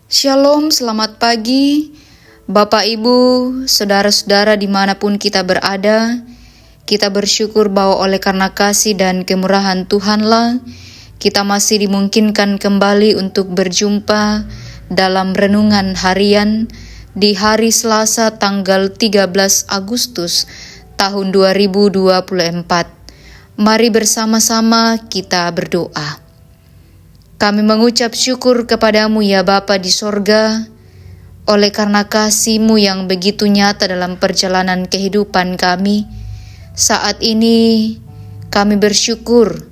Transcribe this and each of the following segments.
Shalom, selamat pagi Bapak Ibu, saudara-saudara dimanapun kita berada. Kita bersyukur bahwa oleh karena kasih dan kemurahan Tuhanlah kita masih dimungkinkan kembali untuk berjumpa dalam renungan harian di hari Selasa tanggal 13 Agustus tahun 2024. Mari bersama-sama kita berdoa. Kami mengucap syukur kepadamu ya Bapa di sorga, oleh karena kasih-Mu yang begitu nyata dalam perjalanan kehidupan kami. Saat ini kami bersyukur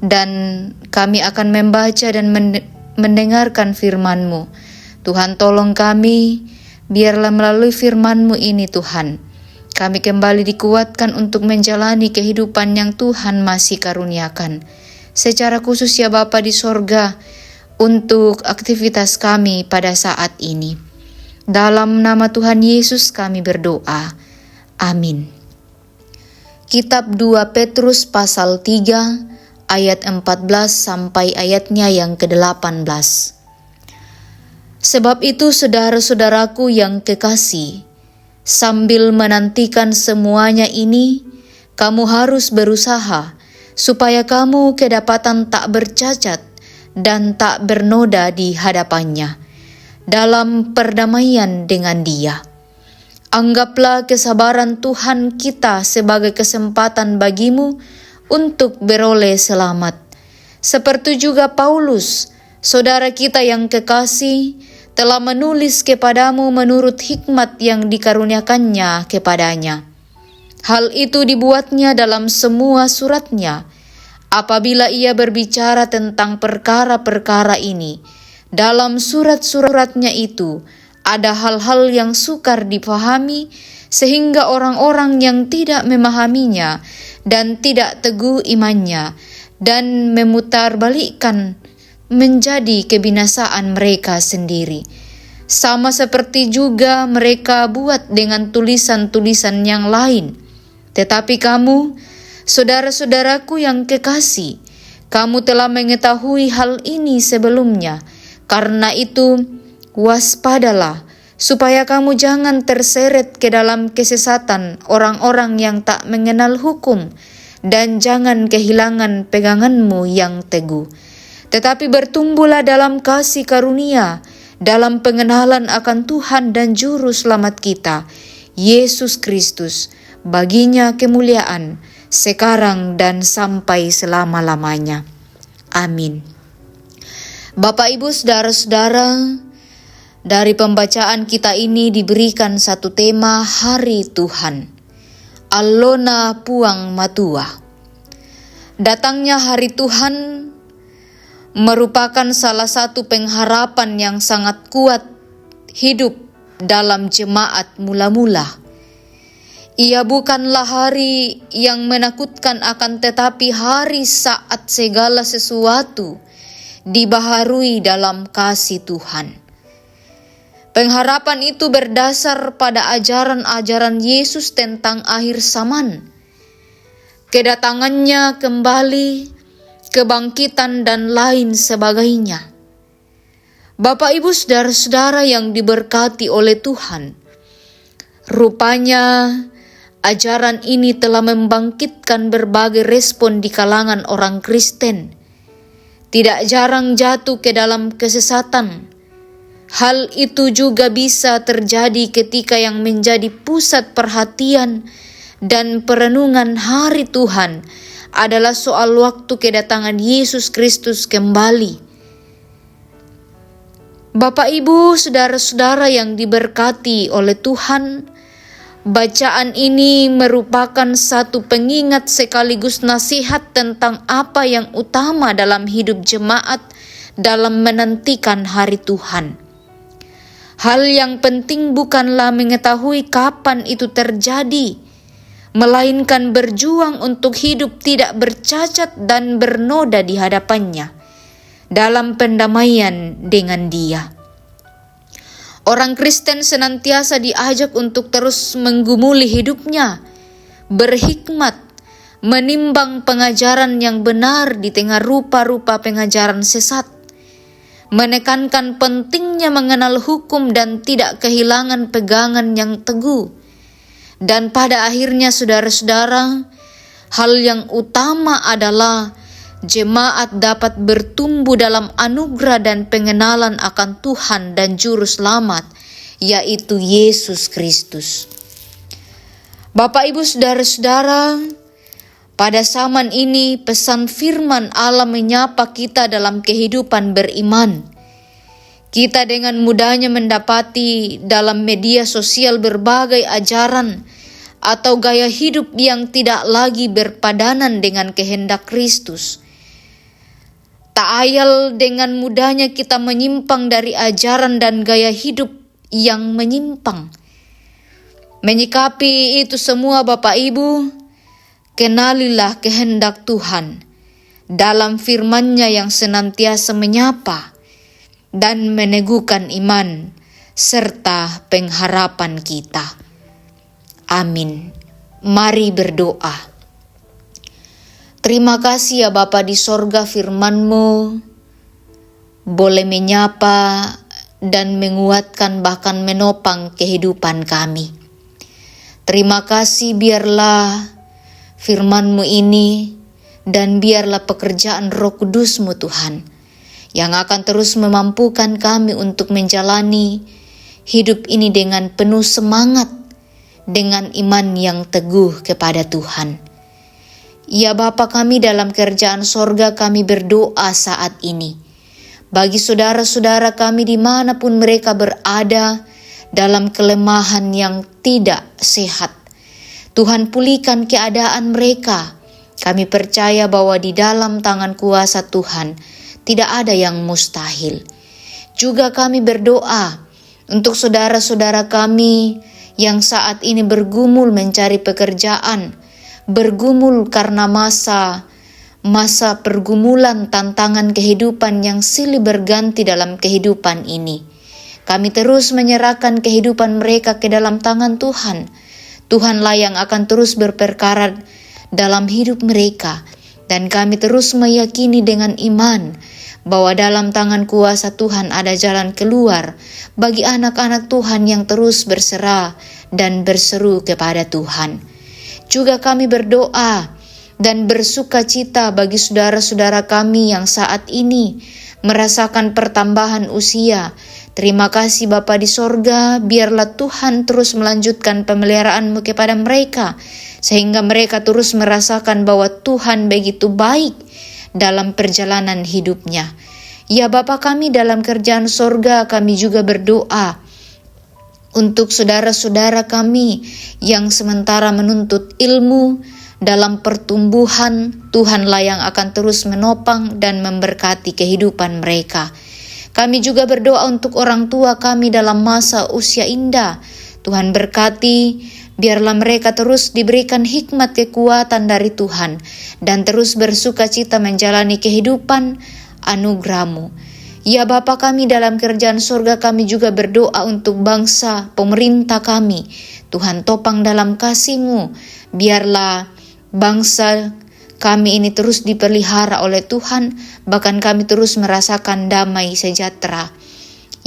dan kami akan membaca dan mendengarkan firman-Mu. Tuhan tolong kami, biarlah melalui firman-Mu ini Tuhan, kami kembali dikuatkan untuk menjalani kehidupan yang Tuhan masih karuniakan. Secara khusus ya Bapa di sorga, untuk aktivitas kami pada saat ini. Dalam nama Tuhan Yesus kami berdoa. Amin. Kitab 2 Petrus pasal 3 ayat 14 sampai ayatnya yang ke-18. Sebab itu saudara-saudaraku yang kekasih, sambil menantikan semuanya ini, kamu harus berusaha supaya kamu kedapatan tak bercacat dan tak bernoda di hadapannya dalam perdamaian dengan Dia. Anggaplah kesabaran Tuhan kita sebagai kesempatan bagimu untuk beroleh selamat. Seperti juga Paulus, saudara kita yang kekasih, telah menulis kepadamu menurut hikmat yang dikaruniakannya kepadanya. Hal itu dibuatnya dalam semua suratnya. Apabila ia berbicara tentang perkara-perkara ini, dalam surat-suratnya itu ada hal-hal yang sukar dipahami, sehingga orang-orang yang tidak memahaminya dan tidak teguh imannya dan memutarbalikkan menjadi kebinasaan mereka sendiri. Sama seperti juga mereka buat dengan tulisan-tulisan yang lain. Tetapi kamu, saudara-saudaraku yang kekasih, kamu telah mengetahui hal ini sebelumnya. Karena itu, waspadalah, supaya kamu jangan terseret ke dalam kesesatan orang-orang yang tak mengenal hukum, dan jangan kehilangan peganganmu yang teguh. Tetapi bertumbuhlah dalam kasih karunia, dalam pengenalan akan Tuhan dan Juru Selamat kita, Yesus Kristus. Baginya kemuliaan sekarang dan sampai selama-lamanya. Amin. Bapak Ibu saudara-saudara, dari pembacaan kita ini diberikan satu tema Hari Tuhan. Allona puang matua. Datangnya Hari Tuhan merupakan salah satu pengharapan yang sangat kuat hidup dalam jemaat mula-mula. Ia bukanlah hari yang menakutkan, akan tetapi hari saat segala sesuatu dibaharui dalam kasih Tuhan. Pengharapan itu berdasar pada ajaran-ajaran Yesus tentang akhir zaman, kedatangannya kembali, kebangkitan dan lain sebagainya. Bapak Ibu saudara-saudara yang diberkati oleh Tuhan, rupanya ajaran ini telah membangkitkan berbagai respon di kalangan orang Kristen. Tidak jarang jatuh ke dalam kesesatan. Hal itu juga bisa terjadi ketika yang menjadi pusat perhatian dan perenungan hari Tuhan adalah soal waktu kedatangan Yesus Kristus kembali. Bapak Ibu, saudara-saudara yang diberkati oleh Tuhan, bacaan ini merupakan satu pengingat sekaligus nasihat tentang apa yang utama dalam hidup jemaat dalam menantikan hari Tuhan. Hal yang penting bukanlah mengetahui kapan itu terjadi, melainkan berjuang untuk hidup tidak bercacat dan bernoda di hadapannya dalam pendamaian dengan Dia. Orang Kristen senantiasa diajak untuk terus menggumuli hidupnya, berhikmat, menimbang pengajaran yang benar di tengah rupa-rupa pengajaran sesat. menekankan pentingnya mengenal hukum dan tidak kehilangan pegangan yang teguh. Dan pada akhirnya saudara-saudara, hal yang utama adalah jemaat dapat bertumbuh dalam anugerah dan pengenalan akan Tuhan dan Juru Selamat, yaitu Yesus Kristus. Bapak, Ibu, saudara-saudara, pada zaman ini pesan firman Allah menyapa kita dalam kehidupan beriman. Kita dengan mudahnya mendapati dalam media sosial berbagai ajaran atau gaya hidup yang tidak lagi berpadanan dengan kehendak Kristus. Tak ayal dengan mudahnya kita menyimpang dari ajaran dan gaya hidup yang menyimpang. Menyikapi itu semua Bapak Ibu, kenalilah kehendak Tuhan dalam firman-Nya yang senantiasa menyapa dan meneguhkan iman serta pengharapan kita. Amin. Mari berdoa. Terima kasih ya Bapa di sorga, firman-Mu boleh menyapa dan menguatkan bahkan menopang kehidupan kami. Terima kasih, biarlah firman-Mu ini dan biarlah pekerjaan Roh Kudus-Mu Tuhan yang akan terus memampukan kami untuk menjalani hidup ini dengan penuh semangat, dengan iman yang teguh kepada Tuhan. Ya Bapa kami dalam kerjaan sorga, kami berdoa saat ini bagi saudara-saudara kami dimanapun mereka berada dalam kelemahan yang tidak sehat. Tuhan, pulihkan keadaan mereka. Kami percaya bahwa di dalam tangan kuasa Tuhan tidak ada yang mustahil. Juga kami berdoa untuk saudara-saudara kami yang saat ini bergumul mencari pekerjaan, bergumul karena masa pergumulan tantangan kehidupan yang silih berganti dalam kehidupan ini. Kami terus menyerahkan kehidupan mereka ke dalam tangan Tuhan. Tuhanlah yang akan terus berperkara dalam hidup mereka. Dan kami terus meyakini dengan iman bahwa dalam tangan kuasa Tuhan ada jalan keluar bagi anak-anak Tuhan yang terus berserah dan berseru kepada Tuhan. Juga kami berdoa dan bersuka cita bagi saudara-saudara kami yang saat ini merasakan pertambahan usia. Terima kasih Bapa di sorga, biarlah Tuhan terus melanjutkan pemeliharaan-Mu kepada mereka, sehingga mereka terus merasakan bahwa Tuhan begitu baik dalam perjalanan hidupnya. Ya Bapa kami dalam kerjaan sorga, kami juga berdoa untuk saudara-saudara kami yang sementara menuntut ilmu dalam pertumbuhan. Tuhanlah yang akan terus menopang dan memberkati kehidupan mereka. Kami juga berdoa untuk orang tua kami dalam masa usia indah. Tuhan berkati, biarlah mereka terus diberikan hikmat kekuatan dari Tuhan dan terus bersuka cita menjalani kehidupan anugerah-Mu. Ya Bapa kami dalam kerjaan surga, kami juga berdoa untuk bangsa, pemerintah kami. Tuhan topang dalam kasih-Mu, biarlah bangsa kami ini terus dipelihara oleh Tuhan, bahkan kami terus merasakan damai sejahtera.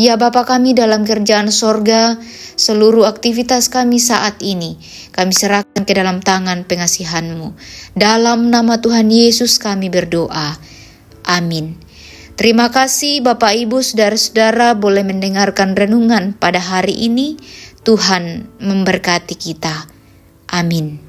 Ya Bapa kami dalam kerjaan sorga, seluruh aktivitas kami saat ini, kami serahkan ke dalam tangan pengasihan-Mu. Dalam nama Tuhan Yesus kami berdoa. Amin. Terima kasih Bapak Ibu, saudara-saudara boleh mendengarkan renungan pada hari ini. Tuhan memberkati kita. Amin.